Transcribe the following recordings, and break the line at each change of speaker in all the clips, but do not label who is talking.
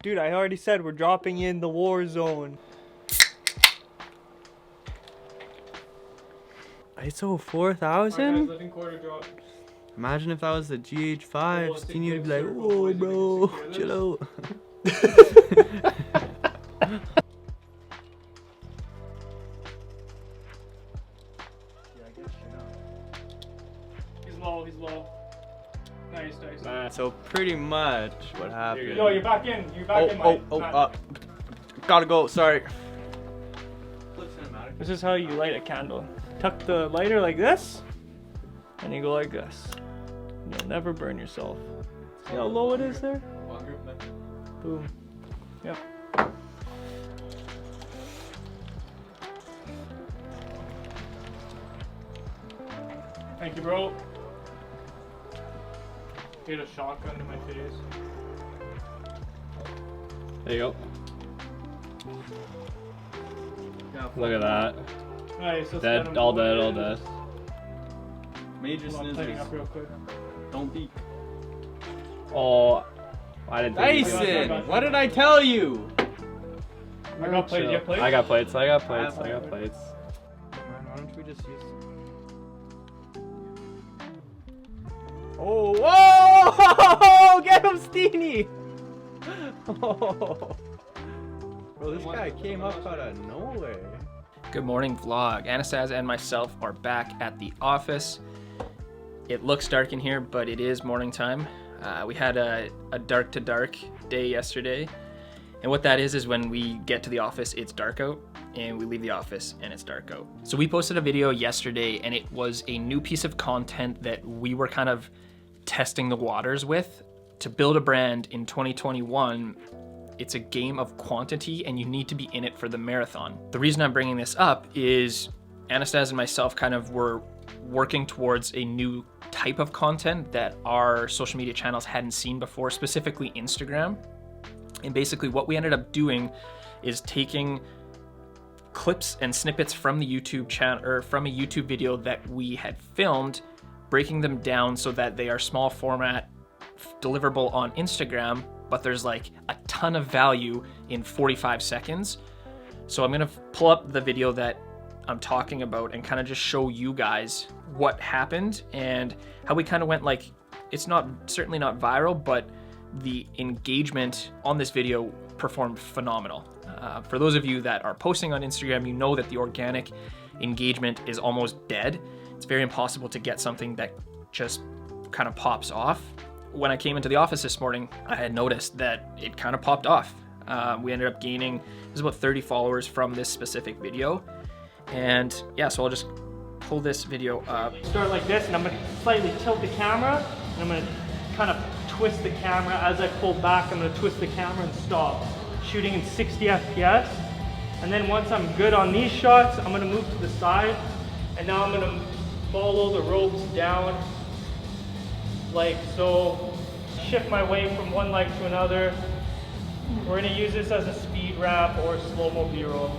Dude, I already said we're dropping in the war zone. ISO 4000? Imagine if that was the GH5. Seen you to be like, whoa, bro, chill out.
He's low. Nice.
So pretty much what happened.
Yo, you're back in.
Gotta go, sorry.
This is how you light a candle. Tuck the lighter like this, and you go like this. You'll never burn yourself. See how low it is there? Boom. Yep. Thank you, bro. Hit a shotgun to my face.
There you go. Look at that.
Nice.
Dead, all dead.
Major
I'm cleaning up real quick.
Don't peek.
Oh, I didn't think you
Dyson,
got
what did I tell you?
I got plates. You have plates?
I got plates.
Why don't we just use... Oh, whoa! Get him, Steenie! Oh. Bro, this guy came up out of nowhere.
Good morning vlog. Anastasia and myself are back at the office. It looks dark in here, but it is morning time. We had a dark to dark day yesterday. And what that is when we get to the office, it's dark out, and we leave the office and it's dark out. So we posted a video yesterday, and it was a new piece of content that we were kind of testing the waters with. To build a brand in 2021, it's a game of quantity, and you need to be in it for the marathon. The reason I'm bringing this up is Anastasia and myself kind of were working towards a new type of content that our social media channels hadn't seen before, specifically Instagram. And basically what we ended up doing is taking clips and snippets from the YouTube channel, or from a YouTube video that we had filmed, breaking them down so that they are small format, deliverable on Instagram, but there's like a ton of value in 45 seconds. So I'm gonna pull up the video that I'm talking about and kind of just show you guys what happened and how we kind of went, like, it's certainly not viral, but the engagement on this video performed phenomenal. For those of you that are posting on Instagram, you know that the organic engagement is almost dead. It's very impossible to get something that just kind of pops off. When I came into the office this morning, I had noticed that it kind of popped off. We ended up gaining, there's about 30 followers from this specific video. And yeah, so I'll just pull this video up.
Start like this, and I'm gonna slightly tilt the camera, and I'm gonna kind of twist the camera. As I pull back, I'm gonna twist the camera and stop. Shooting in 60 FPS. And then once I'm good on these shots, I'm gonna move to the side, and now I'm gonna follow the ropes down like so. Shift my way from one leg to another. We're gonna use this as a speed wrap or slow-mo B-roll.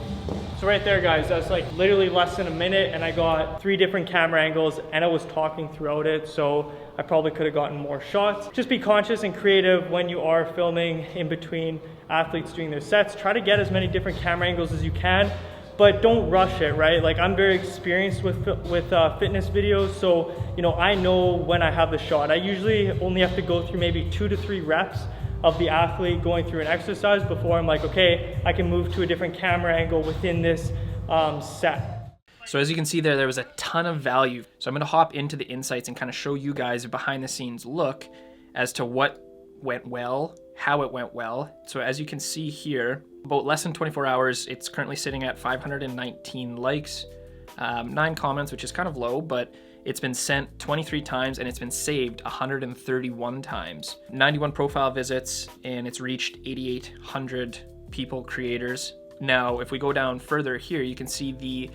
So right there, guys, that's like literally less than a minute, and I got 3 different camera angles, and I was talking throughout it, so I probably could have gotten more shots. Just be conscious and creative when you are filming in between athletes doing their sets. Try to get as many different camera angles as you can, but don't rush it, right? Like, I'm very experienced with fitness videos, so you know, I know when I have the shot. I usually only have to go through maybe 2 to 3 reps of the athlete going through an exercise before I'm like, okay, I can move to a different camera angle within this set.
So as you can see there was a ton of value. So I'm gonna hop into the insights and kind of show you guys a behind the scenes look as to what went well, how it went well. So as you can see here, about less than 24 hours, it's currently sitting at 519 likes, 9 comments, which is kind of low, but it's been sent 23 times and it's been saved 131 times. 91 profile visits, and it's reached 8,800 people, creators. Now, if we go down further here, you can see the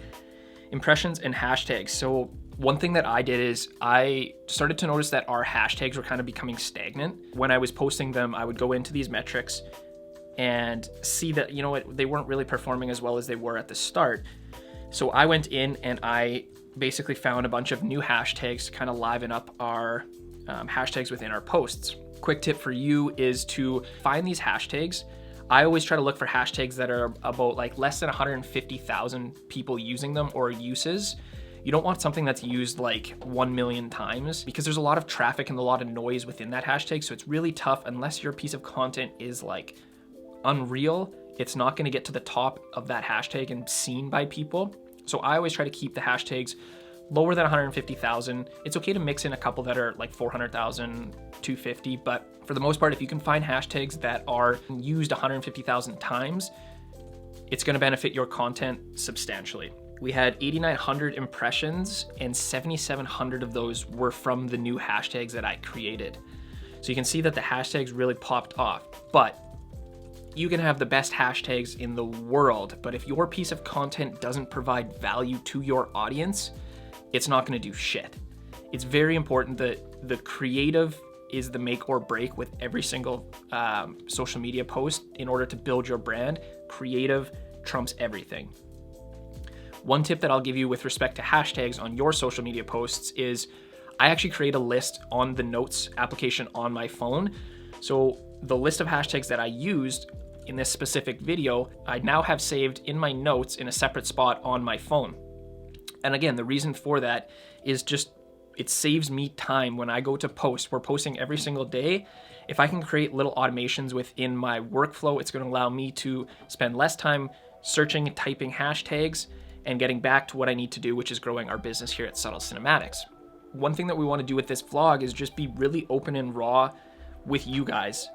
impressions and hashtags. So one thing that I did is I started to notice that our hashtags were kind of becoming stagnant. When I was posting them, I would go into these metrics and see that, you know what, they weren't really performing as well as they were at the start. So I went in and I basically found a bunch of new hashtags to kind of liven up our hashtags within our posts. quick tip for you is to find these hashtags. I always try to look for hashtags that are about like less than 150,000 people using them or uses. You don't want something that's used like 1 million times because there's a lot of traffic and a lot of noise within that hashtag. So it's really tough unless your piece of content is like unreal. It's not going to get to the top of that hashtag and seen by people. So I always try to keep the hashtags lower than 150,000. It's okay to mix in a couple that are like 400,000, 250, but for the most part, if you can find hashtags that are used 150,000 times, it's going to benefit your content substantially. We had 8,900 impressions and 7,700 of those were from the new hashtags that I created. So you can see that the hashtags really popped off, but you can have the best hashtags in the world, but if your piece of content doesn't provide value to your audience, it's not going to do shit. It's very important that the creative is the make or break with every single social media post in order to build your brand. Creative trumps everything. One tip that I'll give you with respect to hashtags on your social media posts is I actually create a list on the notes application on my phone. So the list of hashtags that I used in this specific video, I now have saved in my notes in a separate spot on my phone. And again, the reason for that is just it saves me time when I go to post. We're posting every single day. If I can create little automations within my workflow, it's going to allow me to spend less time searching and typing hashtags and getting back to what I need to do, which is growing our business here at Subtle Cinematics. One thing that we want to do with this vlog is just be really open and raw with you guys,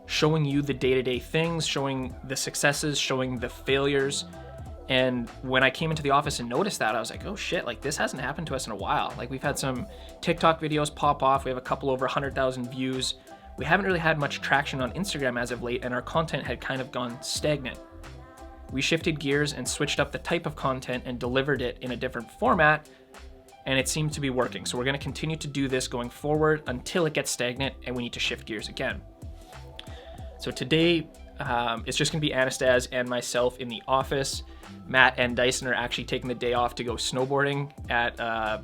showing you the day-to-day things, showing the successes, showing the failures. And when I came into the office and noticed that, I was like, oh shit, like this hasn't happened to us in a while. Like we've had some TikTok videos pop off. We have a couple over 100,000 views. We haven't really had much traction on Instagram as of late, and our content had kind of gone stagnant. We shifted gears and switched up the type of content and delivered it in a different format, and it seemed to be working. So we're gonna continue to do this going forward until it gets stagnant and we need to shift gears again. So today, it's just gonna be Anastaz and myself in the office. Matt and Dyson are actually taking the day off to go snowboarding at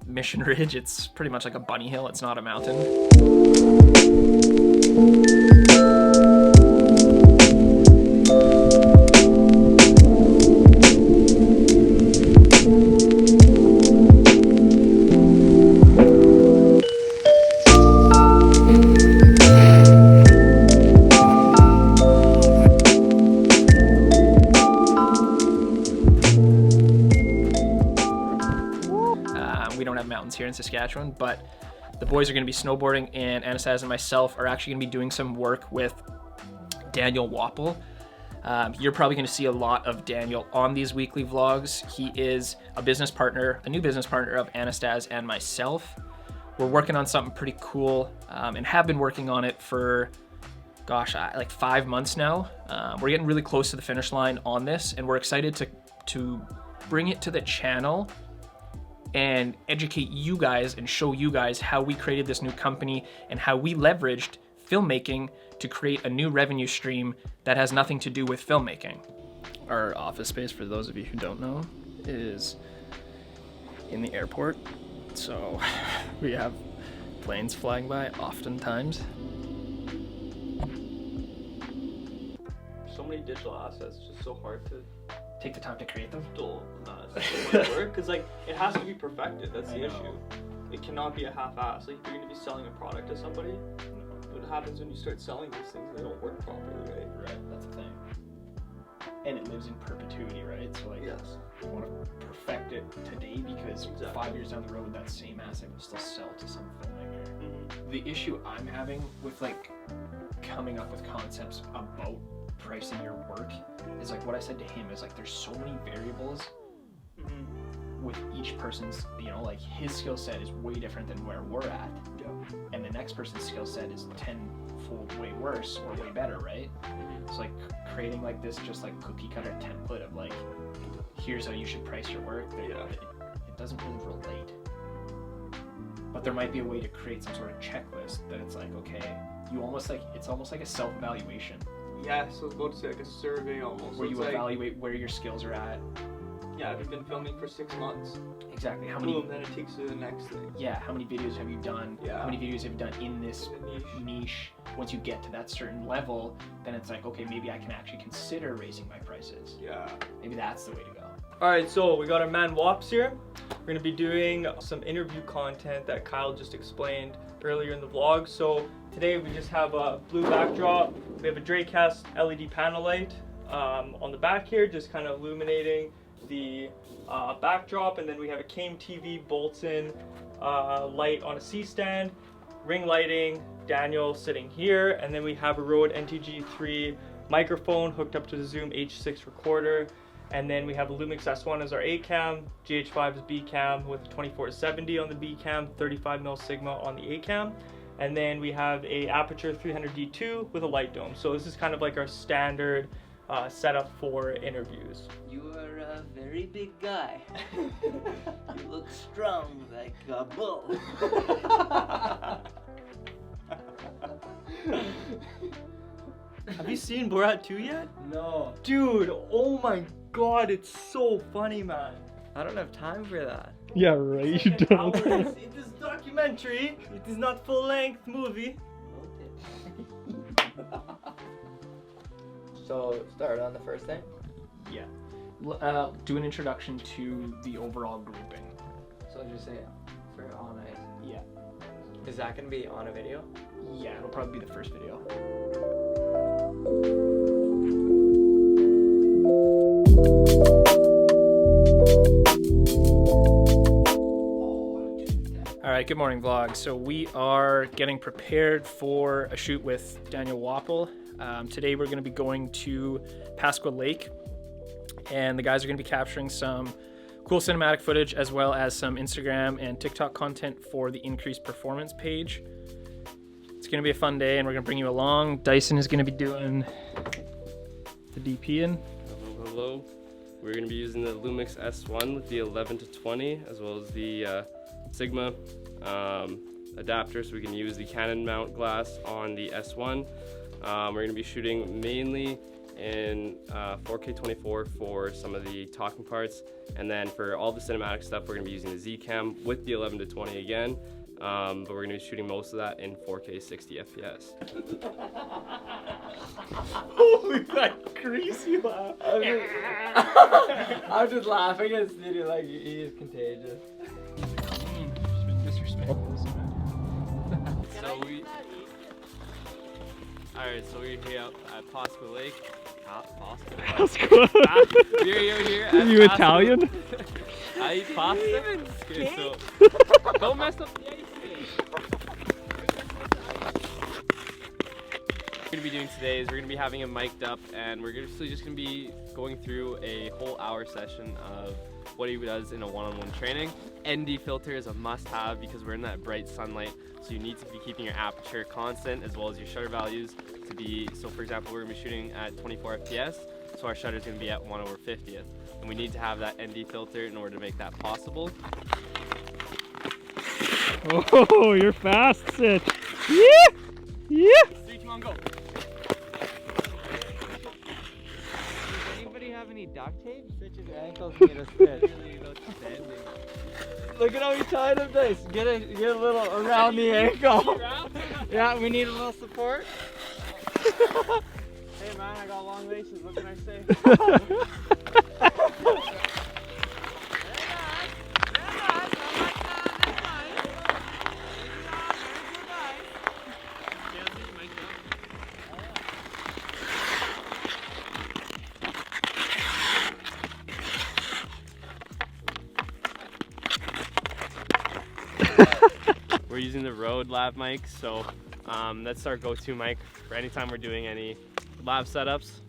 Mission Ridge. It's pretty much like a bunny hill. It's not a mountain. We don't have mountains here in Saskatchewan, but the boys are going to be snowboarding, and Anastaz and myself are actually going to be doing some work with Daniel Wapple. You're probably going to see a lot of Daniel on these weekly vlogs. He is a business partner, a new business partner of Anastaz and myself. We're working on something pretty cool and have been working on it for, gosh, like 5 months now. We're getting really close to the finish line on this, and we're excited to bring it to the channel and educate you guys and show you guys how we created this new company and how we leveraged filmmaking to create a new revenue stream that has nothing to do with filmmaking. Our office space, for those of you who don't know, is in the airport. So we have planes flying by oftentimes.
So many digital assets, it's just so hard to
Take the time to create them.
still work, because like it has to be perfected. That's the issue. It cannot be a half-ass. Like if you're going to be selling a product to somebody, what happens when you start selling these things? They don't work properly, right?
Right, that's the thing. And it lives in perpetuity, right? So like,
Yes.
you want to perfect it today because 5 years down the road, that same asset will still sell to some filmmaker.
Mm-hmm.
The issue I'm having with like coming up with concepts about pricing your work is like what I said to him is like there's so many variables with each person's, you know, like his skill set is way different than where we're at, and the next person's skill set is 10-fold way worse or way better, right? It's like creating like this just like cookie cutter template of like here's how you should price your work. It doesn't really relate. But there might be a way to create some sort of checklist that it's like, okay, you almost like, it's almost like a self-evaluation.
Yeah, so I was about to say like a survey almost.
Where
so
you evaluate where your skills are at.
Yeah, if you've been filming for 6 months,
Exactly. How many?
boom, then it takes you to the next thing.
Yeah. How many videos have you done?
Yeah.
How many videos have you done in this
The niche.
niche? Once you get to that certain level, then it's like, okay, maybe I can actually consider raising my prices.
Yeah.
Maybe that's the way to go.
Alright, so we got our man Wops here. We're gonna be doing some interview content that Kyle just explained earlier in the vlog. So today we just have a blue backdrop. We have a Dracast LED panel light on the back here, just kind of illuminating the backdrop, and then we have a Came TV Bolton light on a C-stand, ring lighting, Daniel sitting here, and then we have a Rode NTG3 microphone hooked up to the Zoom H6 recorder, and then we have a Lumix S1 as our A cam, GH5 is B cam with a 24-70 on the B cam, 35mm Sigma on the A cam, and then we have a Aperture 300D2 with a light dome. So this is kind of like our standard setup for interviews.
You are a very big guy. You look strong like a bull.
Have you seen Borat 2 yet?
No,
Dude, oh my god, it's so funny, man.
I don't have time for that.
Yeah, right. You don't.
It is documentary. It is not full-length movie.
So, start on the first thing?
Yeah. Do an introduction to the overall grouping.
So just say for on ice.
Yeah.
Is that gonna be on a video?
Yeah, it'll probably be the first video. All right, good morning vlog. So we are getting prepared for a shoot with Daniel Wapple. Today we're going to be going to Pasqua Lake, and the guys are going to be capturing some cool cinematic footage as well as some Instagram and TikTok content for the Increased Performance page. It's going to be a fun day, and we're going to bring you along. Dyson is going to be doing the DP-ing.
Hello. We're going to be using the Lumix S1 with the 11-20 as well as the Sigma adapter, so we can use the Canon mount glass on the S1. We're going to be shooting mainly in 4K 24 for some of the talking parts, and then for all the cinematic stuff we're going to be using the Z cam with the 11-20 again, but we're going to be shooting most of that in 4K 60 FPS.
Oh, that greasy laugh.
I'm just laughing at Stevie like he is contagious.
So we're here at Pasqua Lake.
Pasqua.
We're here at
You
Pasqua.
Italian?
I eat pasta. Okay, so don't mess up the ice cream. What we're going to be doing today is we're going to be having him mic'd up, and we're just going to be going through a whole hour session of what he does in a one-on-one training. ND filter is a must-have because we're in that bright sunlight, so you need to be keeping your aperture constant as well as your shutter values to be, so for example, we're going to be shooting at 24 FPS, so our shutter is going to be at 1/50th, and we need to have that ND filter in order to make that possible.
Oh, you're fast, Sid. Yeah! Yeah!
3, 2, 1, go!
Does anybody have any duct tape? Stitch his ankles and get a stitch. Look at how he tied him this. Get a little around the ankle. Yeah, we need a little support. Hey man, I got long laces. What can I say?
We're using the Rode lav mic, so that's our go-to mic for anytime we're doing any lab setups.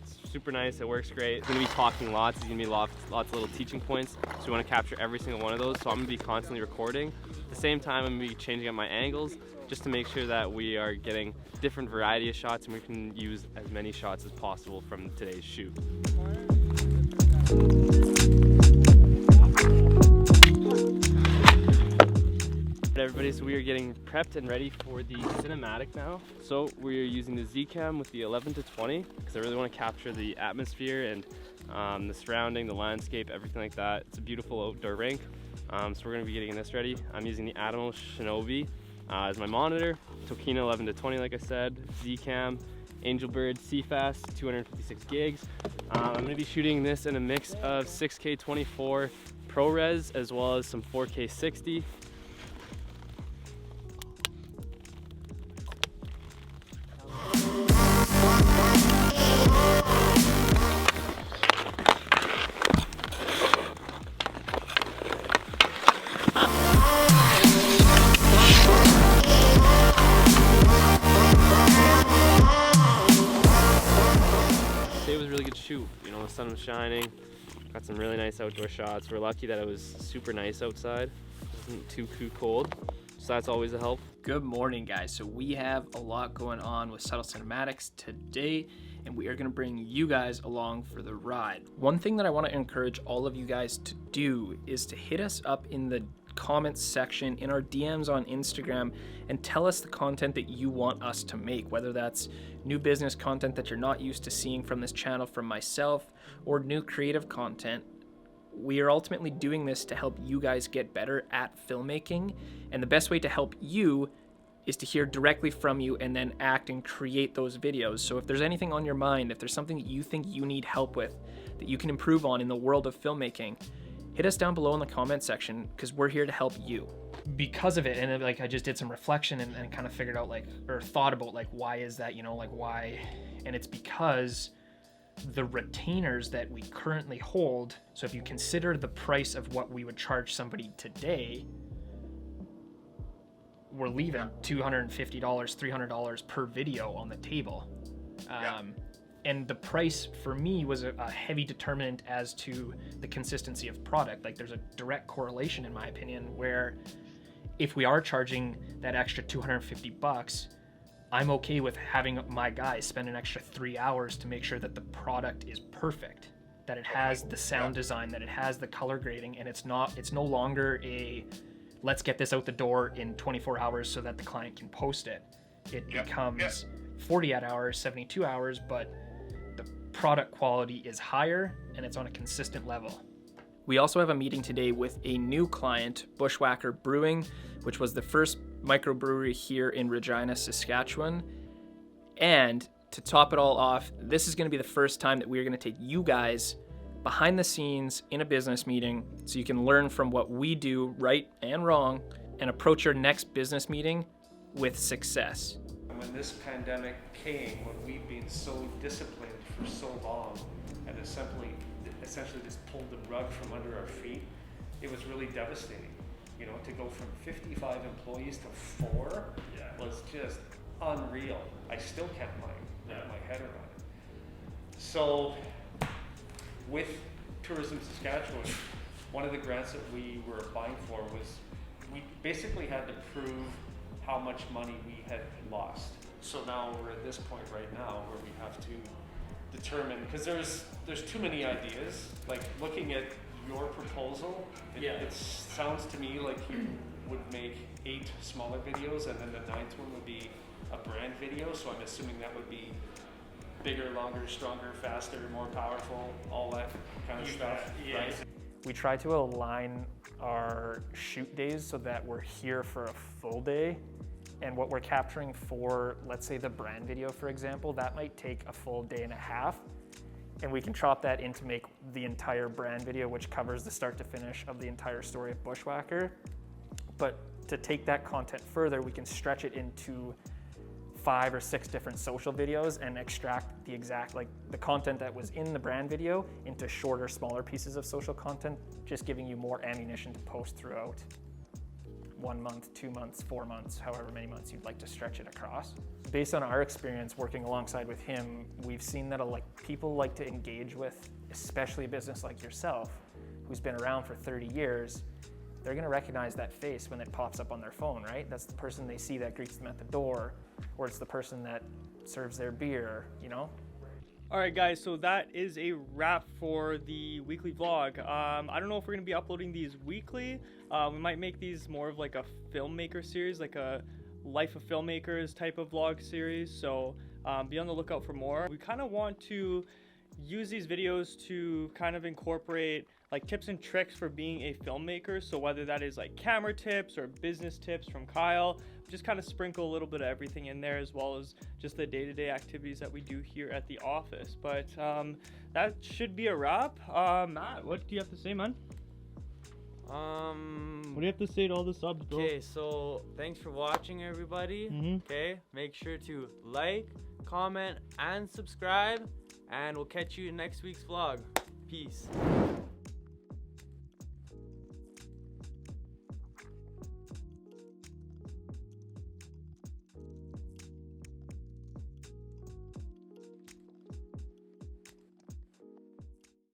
It's super nice, it works great. It's gonna be talking lots, it's gonna be lots of little teaching points, so we wanna capture every single one of those, so I'm gonna be constantly recording. At the same time, I'm gonna be changing up my angles just to make sure that we are getting different variety of shots and we can use as many shots as possible from today's shoot. everybody, so we are getting prepped and ready for the cinematic now. So we are using the Z-Cam with the 11 to 20 because I really want to capture the atmosphere and the surrounding, the landscape, everything like that. It's a beautiful outdoor rink, so we're going to be getting this ready. I'm using the Atomos Shinobi as my monitor, Tokina 11 to 20 like I said, Z-Cam, Angelbird CFast 256 gigs. I'm going to be shooting this in a mix of 6K 24 ProRes as well as some 4K 60. Today was a really good shoot. You know, the sun was shining. Got some really nice outdoor shots. We're lucky that it was super nice outside. It wasn't too cold, so that's always a help.
Good morning, guys. So we have a lot going on with Subtle Cinematics today, and we are going to bring you guys along for the ride. One thing that I want to encourage all of you guys to do is to hit us up in the comments section in our DMs on Instagram and tell us the content that you want us to make, whether that's new business content that you're not used to seeing from this channel from myself or new creative content. We are ultimately doing this to help you guys get better at filmmaking, and the best way to help you is to hear directly from you and then act and create those videos. So if there's anything on your mind, if there's something that you think you need help with that you can improve on in the world of filmmaking, hit us down below in the comment section because we're here to help you. Because of it, and like I just did some reflection and kind of figured out or thought about why is that, why? And it's because the retainers that we currently hold, so if you consider the price of what we would charge somebody today, we're leaving $250, $300 per video on the table. And the price for me was a heavy determinant as to the consistency of product. Like there's a direct correlation in my opinion where if we are charging that extra $250, I'm okay with having my guys spend an extra 3 hours to make sure that the product is perfect, that it has the sound design, that it has the color grading, and it's no longer a let's get this out the door in 24 hours so that the client can post it. It becomes 48 hours, 72 hours, but the product quality is higher and it's on a consistent level. We also have a meeting today with a new client, Bushwhacker Brewing, which was the first microbrewery here in Regina, Saskatchewan. And to top it all off, this is going to be the first time that we're going to take you guys behind the scenes in a business meeting so you can learn from what we do right and wrong and approach your next business meeting with success.
When this pandemic came, when we've been so disciplined for so long and essentially just pulled the rug from under our feet, it was really devastating. To go from 55 employees to 4 was just unreal. I still can't wrap my head around it. So with Tourism Saskatchewan, one of the grants that we were applying for was we basically had to prove how much money we had lost. So now we're at this point right now where we have to determine, because there's too many ideas. Like looking at your proposal, it sounds to me like you would make 8 smaller videos and then the 9th one would be a brand video. So I'm assuming that would be bigger, longer, stronger, faster, more powerful, all that kind of stuff, right?
We try to align our shoot days so that we're here for a full day. And what we're capturing for, let's say the brand video, for example, that might take a full day and a half. And we can chop that in to make the entire brand video, which covers the start to finish of the entire story of Bushwhacker. But to take that content further, we can stretch it into 5 or 6 different social videos and extract the exact, the content that was in the brand video into shorter, smaller pieces of social content, just giving you more ammunition to post throughout 1 month, 2 months, 4 months, however many months you'd like to stretch it across. Based on our experience working alongside with him, we've seen that people like to engage with, especially a business like yourself, who's been around for 30 years, they're gonna recognize that face when it pops up on their phone, right? That's the person they see that greets them at the door, or it's the person that serves their beer,
All right, guys, so that is a wrap for the weekly vlog. I don't know if we're gonna be uploading these weekly. We might make these more of like a filmmaker series, like a Life of Filmmakers type of vlog series. So be on the lookout for more. We kind of want to use these videos to kind of incorporate like tips and tricks for being a filmmaker. So whether that is like camera tips or business tips from Kyle, just kind of sprinkle a little bit of everything in there, as well as just the day-to-day activities that we do here at the office. But that should be a wrap. Matt, what do you have to say, man? What do you have to say to all the subs, bro?
Okay, so thanks for watching, everybody. Okay, make sure to like, comment, and subscribe, and we'll catch you in next week's vlog. Peace.